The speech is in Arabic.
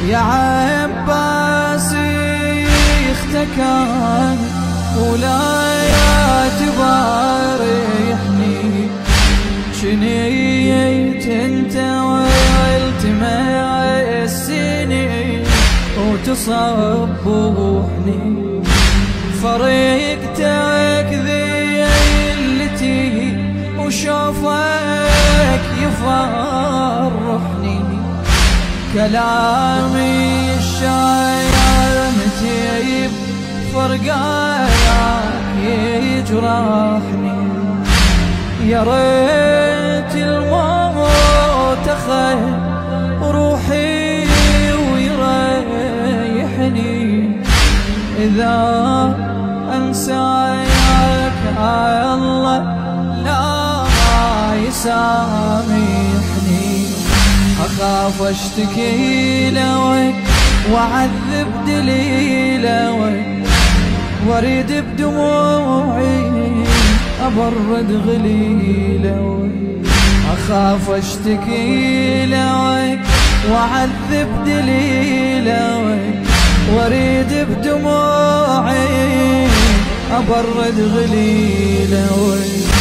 يا عباسي اختكان ولا تبارحني، شنيت انت والتمع السنين وتصبحني، فريقتك ذلتي وشوفك يفرحني، كلامي الشاعر متيب فرقاك يجرحني، يا ريت الموت أخذ روحي ويريحني، إذا أنساك الله لا يسامحني، أخاف أشتكي لوك وأعذب دليلك، وأريد بدموعي أبرد غليلك، أخاف أشتكي لوك وأعذب دليلك، وأريد بدموعي أبرد غليلك.